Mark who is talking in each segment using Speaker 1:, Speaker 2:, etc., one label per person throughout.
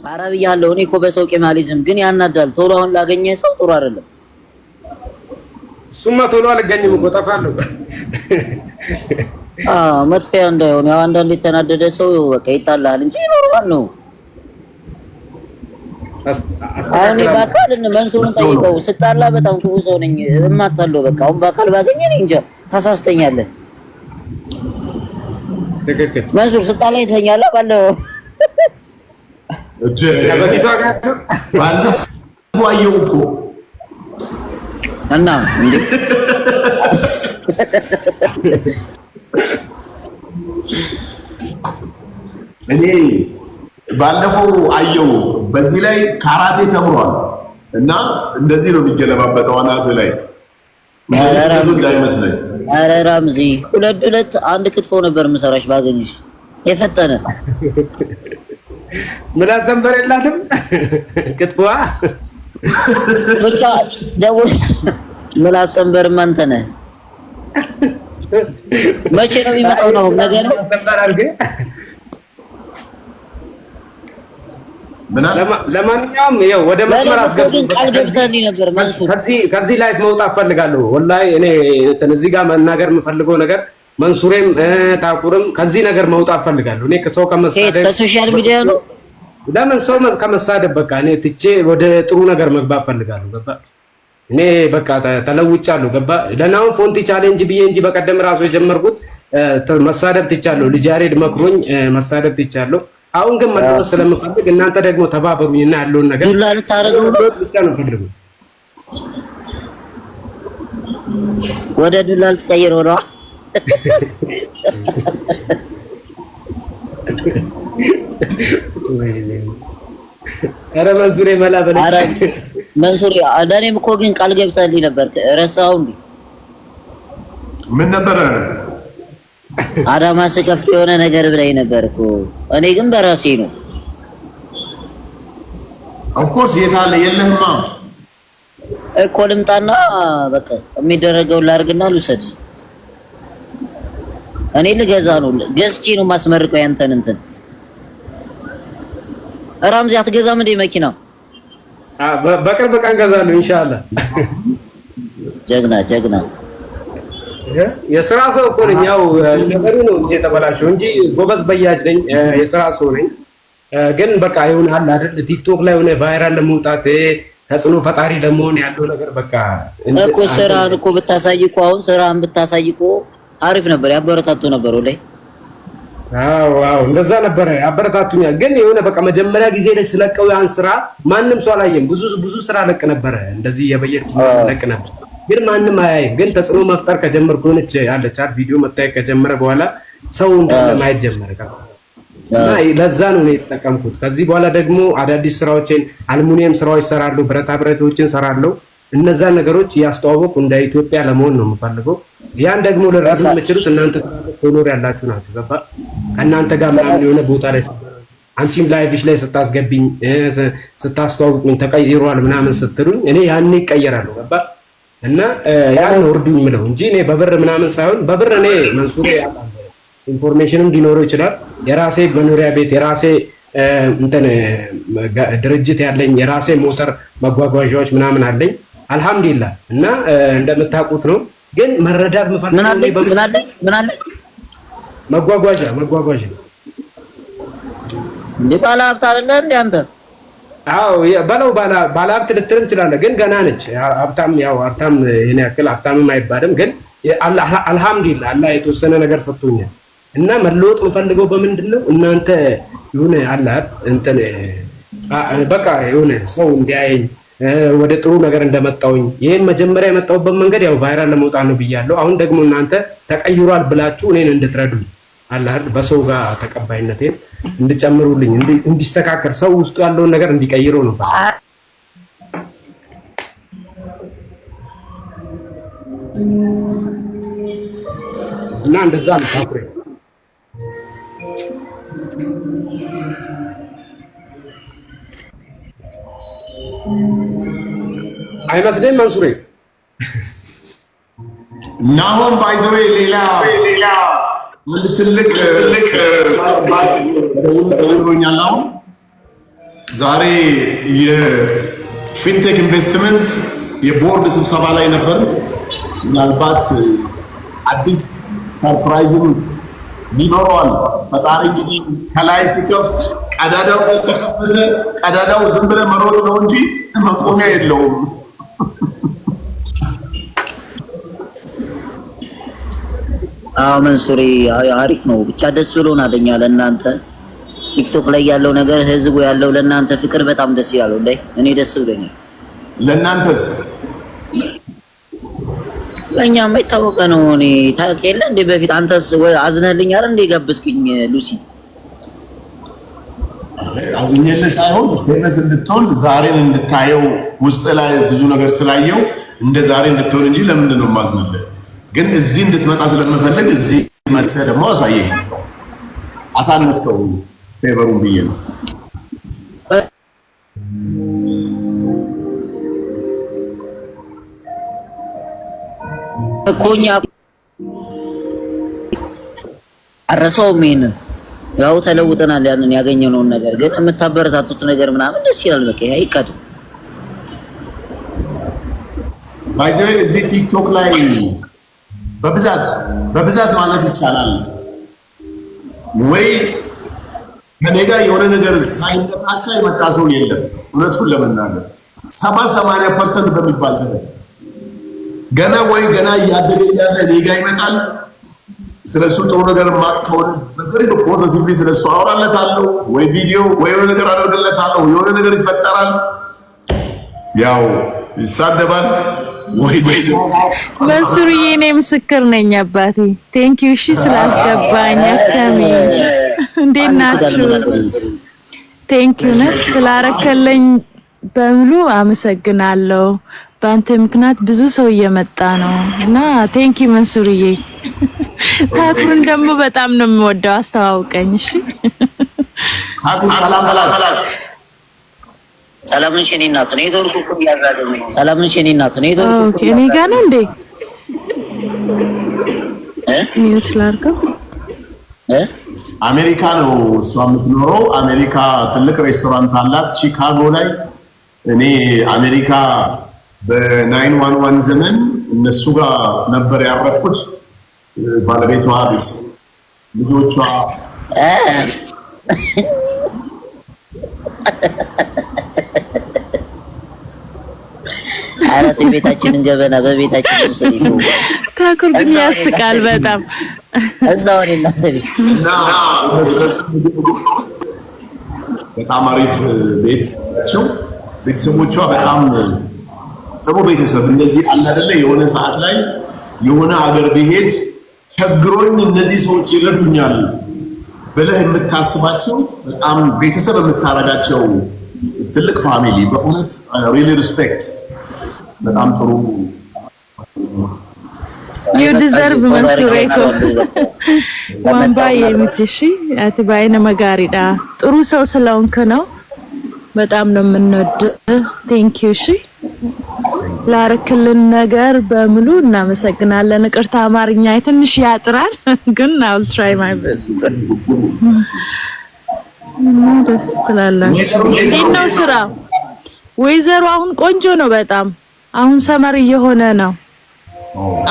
Speaker 1: አረብያለሁ እኔ እኮ በሰው ቂማሊዝም ግን ያናዳል። ቶሎ አሁን ላገኘ ሰው ጥሩ አይደለም።
Speaker 2: እሱማ ቶሎ አልገኝም እኮ ጠፋለሁ።
Speaker 1: መጥፊያ እንዳይሆን ያው አንዳንድ የተናደደ ሰው በቃ ይጣላል እንጂ ኖርማል ነው። አሁን በአካል መንሱርን ጠይቀው ስጣላ በጣም ክፉ ሰው ነኝ እማታለሁ። በቃ አሁን በአካል ባገኘ ነኝ እንጃ ታሳስተኛለህ።
Speaker 2: ትክክል
Speaker 1: መንሱር ስጣላ ይተኛል ባለው
Speaker 2: እጄ ለበቂቷ ጋር ባለፈው አየሁ እኮ
Speaker 1: እና እንዴ
Speaker 3: እኔ ባለፈው አየሁ በዚህ ላይ ካራቴ ተምሯል እና እንደዚህ ነው የሚገለባበጠው አናቱ ላይ
Speaker 1: ኧረ ራምዚ ሁለት አንድ ክትፎ ነበር የምሰራሽ ባገኝሽ የፈጠነ
Speaker 2: ምን አሰንበር የላትም ክትፎዋ
Speaker 1: በቃ ደውል ምን አሰንበርም አንተ ነህ። መቼ ነው የሚመጣው ነው ነገር ነው
Speaker 2: አሰንበር አድርገ ለማንኛውም ያው ወደ መስመር አስገብተን
Speaker 1: ቃል ገብተልኝ ነበር መንሱር
Speaker 2: ከዚህ ላይፍ መውጣት ፈልጋለሁ። ወላሂ እኔ እዚህ ጋር መናገር የምፈልገው ነገር መንሱሬም ታቁርም ከዚህ ነገር መውጣት ፈልጋለሁ። እኔ ከሰው ከመሳደብ
Speaker 1: ከሶሻል ሚዲያ ነው
Speaker 2: ለምን ሰው ከመሳደብ በቃ እኔ ትቼ ወደ ጥሩ ነገር መግባት ፈልጋለሁ። ገባ እኔ በቃ ተለውጫለሁ። ገባ ለናው ፎንቲ ቻሌንጅ ብዬ እንጂ በቀደም ራሱ የጀመርኩት መሳደብ ትቻለሁ። ልጅ ያሬድ መክሮኝ መሳደብ ትቻለሁ። አሁን ግን መለወጥ ስለምፈልግ እናንተ ደግሞ ተባበሩኝና ያለውን ነገር
Speaker 1: ዱላ ልታረገው
Speaker 2: ብቻ ነው ፈልገው
Speaker 1: ወደ ዱላ ልትቀይረው ነው።
Speaker 2: ኧረ መንሱሬ መላ በለ
Speaker 1: ኧረ መንሱሬ ለእኔም እኮ ግን ቃል ገብተልኝ ነበር ረሳኸው እንዴ?
Speaker 3: ምን ነበረ?
Speaker 1: አዳማ ስከፍት የሆነ ነገር ብለኝ ነበር እኮ እኔ ግን በራሴ ነው።
Speaker 3: ኦፍ ኮርስ የታለ የለህማ
Speaker 1: እኮ ልምጣና በቃ የሚደረገው ላድርግና ልውሰድ። እኔ ልገዛ ነው ገዝቼ ነው ማስመርቀው ያንተን እንትን ራምዚ አትገዛም እንደ መኪና
Speaker 2: በቅርብ ቀን ገዛለሁ ኢንሻአላህ።
Speaker 1: ጀግና
Speaker 2: የሥራ ሰው እኮ ነኝ። ያው ነገሩ ነው እንጂ የተበላሸው እንጂ ጎበዝ በያጅ ነኝ። የሥራ ሰው ነኝ። ግን በቃ ይሆናል አይደል ቲክቶክ ላይ ሆነ ቫይራል ለመውጣት ተጽዕኖ ፈጣሪ ለመሆን ያለው ነገር በቃ
Speaker 1: እኮ ስራን እኮ ብታሳይ እኮ አሁን ስራን ብታሳይ እኮ አሪፍ ነበር። ያበረታቱ ነበር ላይ
Speaker 2: አዎ እንደዛ ነበር ያበረታቱኛል። ግን የሆነ በቃ መጀመሪያ ጊዜ ላይ ስለቀው ያን ስራ ማንም ሰው አላየም። ብዙ ስራ ለቅ ነበር እንደዚህ የበየርኩ ለቅ ነበር ግን ማንም አያይም። ግን ተጽዕኖ መፍጠር ከጀመርኩ ሆነች ያለች ቪዲዮ መታየት ከጀመረ በኋላ ሰው እንዳለ ማየት ጀመረ። እና ለዛ ነው እኔ የተጠቀምኩት። ከዚህ በኋላ ደግሞ አዳዲስ ስራዎችን አልሙኒየም ስራዎች ሰራለሁ፣ ብረታ ብረቶችን ሰራለሁ። እነዛ ነገሮች ያስተዋወቁ እንደ ኢትዮጵያ ለመሆን ነው የምፈልገው። ያን ደግሞ ለራዱ የምችሉት እናንተ ሆኖር ያላችሁ ናችሁ። ገባ ከእናንተ ጋር ምናምን የሆነ ቦታ ላይ አንቺም ላይቭሽ ላይ ስታስገብኝ ስታስተዋውቁኝ ተቀይሯል ምናምን ስትሉኝ እኔ ያኔ ይቀየራለሁ። ገባ እና ያን ወርዱኝ ምለው እንጂ እኔ በብር ምናምን ሳይሆን በብር እኔ መንሱሬ ኢንፎርሜሽንም ሊኖረው ይችላል። የራሴ መኖሪያ ቤት የራሴ እንትን ድርጅት ያለኝ የራሴ ሞተር መጓጓዣዎች ምናምን አለኝ አልহামዱሊላህ። እና እንደምታውቁት ነው። ግን መረዳት የምፈልገው
Speaker 1: ምን አለ
Speaker 2: መጓጓዣ
Speaker 1: እንዴ ባለ ሀብት አይደለ እንዴ አንተ?
Speaker 2: አዎ ባለው ባለ ሀብት ልትልም ትችላለህ። ግን ገና ነች። ሀብታም ያው ሀብታም የኔ ያክል ሀብታምም አይባልም። ግን አልহামዱሊላህ አላህ የተወሰነ ነገር ሰጥቶኛል። እና መለወጥ የምፈልገው በምንድነው እናንተ የሆነ አላህ እንትን በቃ የሆነ ሰው እንዲያየኝ ወደ ጥሩ ነገር እንደመጣውኝ ይሄን መጀመሪያ የመጣውበት መንገድ ያው ቫይራል ለመውጣት ነው ብያለሁ። አሁን ደግሞ እናንተ ተቀይሯል ብላችሁ እኔን እንድትረዱኝ አላህ በሰው ጋር ተቀባይነቴን እንድጨምሩልኝ እንዲስተካከል ሰው ውስጡ ያለውን ነገር እንዲቀይረው ነው እና እንደዛ ነው ታኩሬ አይመስልም መንሱሬ
Speaker 3: ናሆም ባይዘዌ ሌላ ትልቅ ደውሎኛል። አሁን ዛሬ የፊንቴክ ኢንቨስትመንት የቦርድ ስብሰባ ላይ ነበር። ምናልባት አዲስ ሰርፕራይዝም ይኖረዋል። ፈጣሪ እንግዲህ ከላይ ሲከፍት ቀዳዳው ተከፈተ። ቀዳዳው ዝም ብለህ መሮጥ ነው እንጂ መቆሚያ የለውም።
Speaker 1: መንሱሪ አሪፍ ነው። ብቻ ደስ ብሎናል እኛ ለእናንተ ቲክቶክ ላይ ያለው ነገር ህዝቡ ያለው ለእናንተ ፍቅር በጣም ደስ ይላል። እንዴ እኔ ደስ ብሎኛል።
Speaker 3: ለእናንተስ?
Speaker 1: ለእኛም የታወቀ ነው። እኔ ታውቅ የለ እንዴ በፊት አንተስ አዝነህልኝ አይደል እንዴ ጋብዝክኝ ሉሲ?
Speaker 3: አዝኜልህ ሳይሆን ፌመስ እንድትሆን ዛሬን እንድታየው ውስጥ ላይ ብዙ ነገር ስላየው እንደ ዛሬ እንድትሆን እንጂ ለምንድን ነው የማዝንልህ? ግን እዚህ እንድትመጣ ስለምፈልግ እዚህ መጥተህ ደግሞ አሳየኝ። አሳነስከው ፌቨሩን ብዬ ነው
Speaker 1: እኮኛ አረሰውም። ይሄንን ያው ተለውጠናል። ያንን ያገኘነውን ነገር ግን የምታበረታቱት ነገር ምናምን ደስ ይላል። በቃ ይሄ አይካድም።
Speaker 3: ባይዘይ እዚህ ቲክቶክ ላይ በብዛት ማለት ይቻላል ወይ ከኔ ጋር የሆነ ነገር ሳይነካካ የመጣ ሰው የለም። እውነቱን ለመናገር 70-80% በሚባል ደረጃ ገና እያደገ ያለ እኔ ጋር ይመጣል። ስለሱ ጥሩ ነገር ማቅ ከሆነ በደንብ ፖዚቲቭሊ ስለሱ አወራለታለሁ፣ ወይ ቪዲዮ ወይ የሆነ ነገር አደርግለታለሁ። የሆነ ነገር ይፈጠራል፣ ያው ይሳደባል ወይ
Speaker 4: መንሱርዬ እኔ ምስክር ነኝ አባቴ። ቴንክ ዩ እሺ ስላስገባኝ አከሚ እንዴት ናችሁ? ቴንክ ዩ ነህ ስላረከለኝ በሙሉ አመሰግናለሁ። በአንተ ምክንያት ብዙ ሰው እየመጣ ነው እና ቴንክ ዩ መንሱርዬ። ታኩርን ደግሞ በጣም ነው የምወደው። አስተዋውቀኝ እሺ።
Speaker 3: ታኩር
Speaker 1: ሰላም ነሽ የኔ እናት? እኔ ቶርኩ እኮ ያዛደኝ። ሰላም ነሽ የኔ እናት? እኔ ቶርኩ
Speaker 4: ኦኬ። እኔ ጋር ነው እንዴ? ሚውት ላድርገው።
Speaker 3: አሜሪካ ነው እሷ የምትኖረው። አሜሪካ ትልቅ ሬስቶራንት አላት ቺካጎ ላይ። እኔ አሜሪካ በ911 ዘመን እነሱ ጋር ነበር ያረፍኩት። ባለቤቷ ልጆቿ
Speaker 1: አራት ቤታችንን ገበና በቤታችን ነው።
Speaker 3: ታኩር ግን ያስቃል በጣም
Speaker 1: እዛው እኔ እናንተ
Speaker 3: እና በጣም አሪፍ ቤት ናቸው። ቤተሰቦቿ በጣም ጥሩ ቤተሰብ እንደዚህ አለ አይደለ? የሆነ ሰዓት ላይ የሆነ ሀገር ቢሄድ ቸግሮኝ እነዚህ ሰዎች ይረዱኛል ብለህ የምታስባቸው በጣም ቤተሰብ የምታረጋቸው ትልቅ ፋሚሊ በእውነት ሪሊ ሪስፔክት። በጣም ጥሩ
Speaker 4: you deserve መንሱሬቶ ዋንባ የምትሺ አትባይነ መጋሪዳ ጥሩ ሰው ስለሆንክ ነው። በጣም ነው የምንወድ። ቴንክ ዩ እሺ ላረክልን ነገር በሙሉ እናመሰግናለን። ይቅርታ አማርኛ ትንሽ ያጥራል ግን I'll try my best። ደስ ትላላችሁ። እንዴት ነው ስራ? ወይዘሮ አሁን ቆንጆ ነው በጣም። አሁን ሰመር እየሆነ ነው።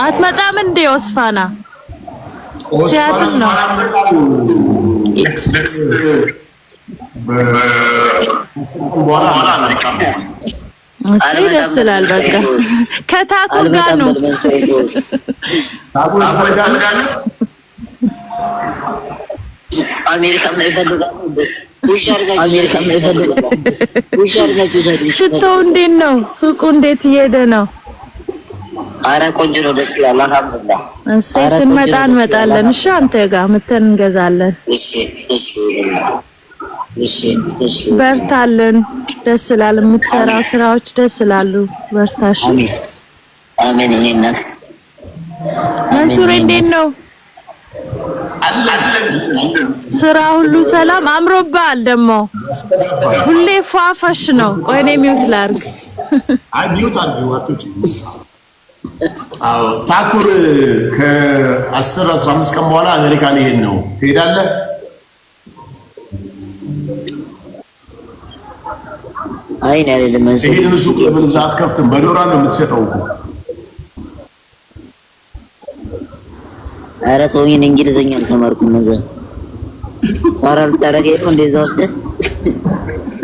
Speaker 4: አትመጣም እንዴ ወስፋና? ሲያትም ነው እሺ ደስ ይላል። በቃ ከታኩር ጋር ነው።
Speaker 3: ታኩር ይፈልጋል
Speaker 1: አሜሪካ ላይ ይፈልጋል። አሜሪካ ላይ ይፈልጋል።
Speaker 4: ሽቶው እንዴት ነው? ሱቁ እንዴት እየሄደ ነው?
Speaker 1: አረ ቆንጆ ነው፣ ደስ ይላል። አልሐምዱሊላህ።
Speaker 4: እሺ ስንመጣ እንመጣለን። እሺ አንተ ጋር መተን እንገዛለን።
Speaker 1: እሺ እሺ እሺ እሺ
Speaker 4: በርታለን። ደስ ይላል። የምትሰራው ስራዎች ደስ ይላሉ። በርታሽ።
Speaker 1: አሜን አሜን። እኔናስ
Speaker 4: መንሱር እንዴት ነው? ስራ ሁሉ ሰላም? አምሮብሃል ደግሞ ሁሌ ፏፈሽ ነው። ቆይ እኔ ሚውት ላድርግ።
Speaker 3: አይ ሚውት አድርጊው አትውጪ። አዎ ታኩር ከ10-15 ቀን በኋላ አሜሪካ ሊሄድ ነው። ትሄዳለህ?
Speaker 1: አይን አይደለም መንሱር
Speaker 3: ይሄን ሱቅ ለምን አትከፍትም? በዶላር ነው የምትሸጠው እኮ።
Speaker 1: ኧረ ተውኝ፣ እንግሊዘኛ አልተማርኩም። እዛ ፋራል ታረገ ነው እንደዛ ወስደ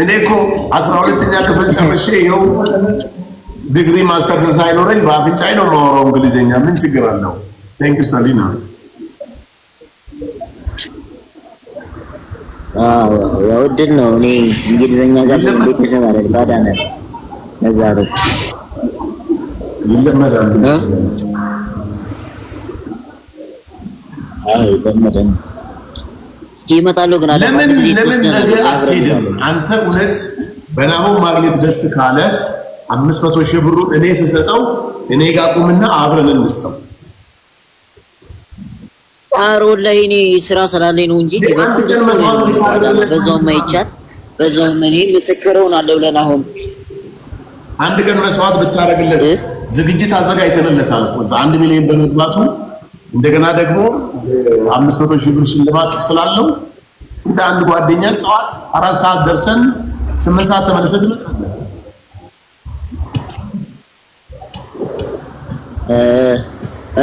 Speaker 3: እኔ እኮ 12ኛ ክፍል ጨርሼ ይኸው ዲግሪ ማስተርስ ሳይኖረኝ በአፍንጫዬ ነው የማወራው እንግሊዘኛ። ምን ችግር አለው? ቴንክ ዩ ሰሊና።
Speaker 1: ያው ድል ነው። እኔ እንግሊዘኛ ጋር ቤተሰብ አይደል ባዳነ ለዛ ነው
Speaker 3: ይለመዳል።
Speaker 1: ይለመዳል። እስኪ ይመጣሉ ግን
Speaker 3: ለምን ነገር አትሄድም አንተ? እውነት በናሆም ማግኘት ደስ ካለ 500 ሺህ ብሩ እኔ ስሰጠው እኔ ጋር ቁምና አብረን እንስጠው።
Speaker 1: አሮ ላይ እኔ ስራ ስላለኝ ነው እንጂ በዛውም አይቻት በዛውም እኔ ምትከረውን አለው ለናሆም
Speaker 3: አንድ ቀን መስዋዕት ብታረግለት ዝግጅት አዘጋጅተንለታል እኮ 1 ሚሊዮን በመግባቱ እንደገና ደግሞ 500 ሺህ ብር ሽልማት ስላለው እንደ አንድ ጓደኛ ጠዋት 4 ሰዓት ደርሰን 8 ሰዓት ተመለሰት ትመጣለህ።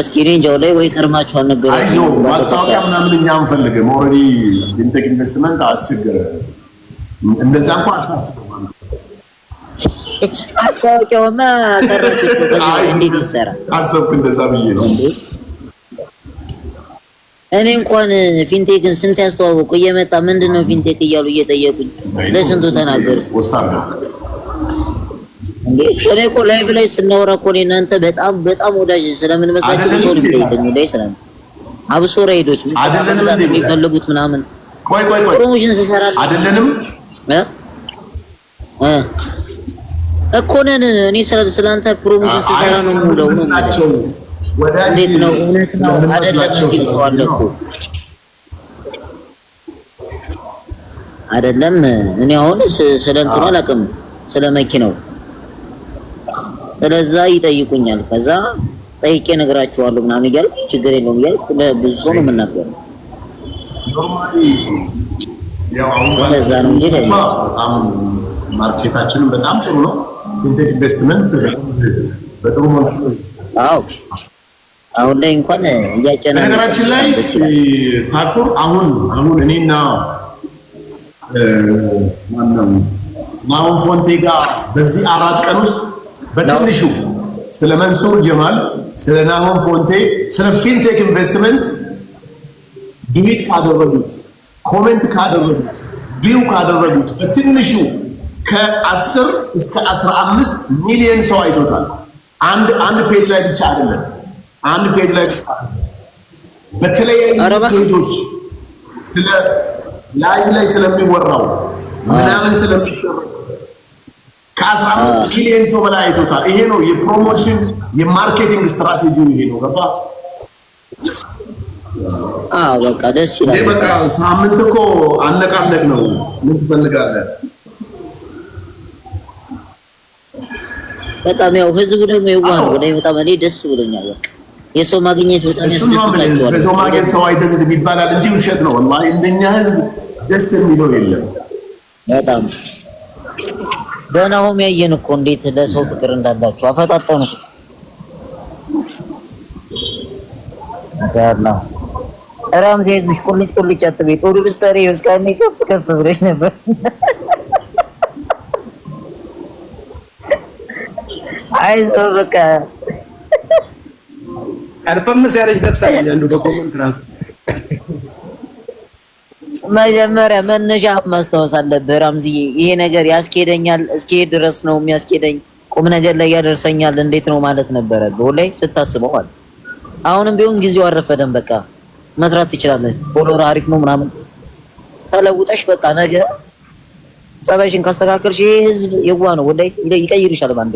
Speaker 1: እስኪ ሬንጃው ላይ ወይ ከርማችኋል ነገር
Speaker 3: አይዞህ ማስታወቂያ ምናምን እኛ አንፈልግም። ኦልሬዲ ፊንቴክ ኢንቨስትመንት አስቸገረ። እንደዛ እንኳን አታስበው።
Speaker 1: ማስታወቂያውማ ሰራችሁ እኮ እንዴት ይሰራ
Speaker 3: አሰብኩ። እንደዛ ብዬ ነው
Speaker 1: እኔ እንኳን ፊንቴክን ስንት ያስተዋወቁ እየመጣ ምንድነው ፊንቴክ እያሉ እየጠየቁኝ ለስንቱ ተናገሩ። እኔ እኮ ላይቭ ላይ ስናወራ እኮ እናንተ በጣም ወዳጅ ስለምን መስላችሁ ሰው ሊጠይቀኝ ላይ ሰላም አብሶ ራይዶች ምናምን የሚፈልጉት ምናምን
Speaker 3: ቆይ
Speaker 1: ፕሮሞሽን ስሰራ
Speaker 3: አይደለንም
Speaker 1: እኮ ነን። እኔ ስላንተ ፕሮሞሽን ስሰራ ነው የምውለው ነው እንዴት ነው? እውነት ነው አይደለም? ይልቀዋል እኮ አይደለም። እኔ አሁን ስለ እንትኑ አላውቅም፣ ስለ መኪናው ስለዛ ይጠይቁኛል። ከዛ ጠይቄ እነግራቸዋለሁ ምናምን እያልኩ ችግር የለውም እያልኩ ለብዙ ሰው ነው የምናገረው።
Speaker 3: ያው አሁን
Speaker 1: ስለዛ ነው እንጂ
Speaker 3: በጣም ማርኬታችንን በጣም ጥሩ ነው። ፊንቴክ ኢንቨስትመንት በጥሩ መልኩ
Speaker 1: አሁን ላይ እንኳን እያጨናነቀ
Speaker 3: ነገራችን ላይ ታኩር አሁን እኔና ናሆም ፎንቴ ጋር በዚህ 4 ቀን ውስጥ በትንሹ ስለ መንሱር ጀማል፣ ስለ ናሆም ፎንቴ፣ ስለ ፊንቴክ ኢንቨስትመንት ዱዊት ካደረጉት፣ ኮሜንት ካደረጉት፣ ቪው ካደረጉት በትንሹ ከ10 እስከ 15 ሚሊዮን ሰው አይቶታል። አንድ ፔጅ ላይ ብቻ አይደለም። አንድ ፔጅ ላይ በተለያዩ ፔጆች ስለ ላይቭ ላይ ስለሚወራው ምናምን ስለሚሰሩ ከ15 ሚሊዮን ሰው በላይ አይቶታል። ይሄ ነው የፕሮሞሽን የማርኬቲንግ ስትራቴጂ። ይሄ ነው ገባ?
Speaker 1: በቃ ደስ ይላል።
Speaker 3: በቃ ሳምንት እኮ አነቃነቅ ነው። ምን ትፈልጋለህ?
Speaker 1: በጣም ያው ህዝቡ ደግሞ ይዋር ወደ በጣም እኔ ደስ ብሎኛል። በቃ የሰው ማግኘት በጣም ያስደስታል።
Speaker 3: በሰው ማግኘት ሰው አይደሰትም ይባላል እንጂ ውሸት ነው። ወላሂ እንደኛ ህዝብ ደስ የሚለው የለም።
Speaker 1: በጣም በናሆም ያየን እኮ እንዴት ለሰው ፍቅር እንዳላችሁ አፈጣጠኑ። ያላ ራም ዘይት ቁልጭ አትበይ። ጦሩ ብትሰሪ እስካሁን ከፍ ብለሽ ነበር። አይዞህ በቃ
Speaker 2: አልፈምስ ያለች ለብሳለች። አንዱ በኮሜንት ራሱ
Speaker 1: መጀመሪያ መነሻ ማስታወስ አለብህ ራምዚዬ። ይሄ ነገር ያስኬደኛል፣ እስኪሄድ ድረስ ነው የሚያስኬደኝ፣ ቁም ነገር ላይ ያደርሰኛል፣ እንዴት ነው ማለት ነበረ በላይ ስታስበው አለ። አሁንም ቢሆን ጊዜው አረፈደም። በቃ መስራት ትችላለህ። ፎሎወር አሪፍ ነው ምናምን ተለውጠሽ በቃ ነገ ጸባይሽን ካስተካከልሽ ይሄ ህዝብ የዋ ነው ወላይ ይቀይርሻል ባንዴ።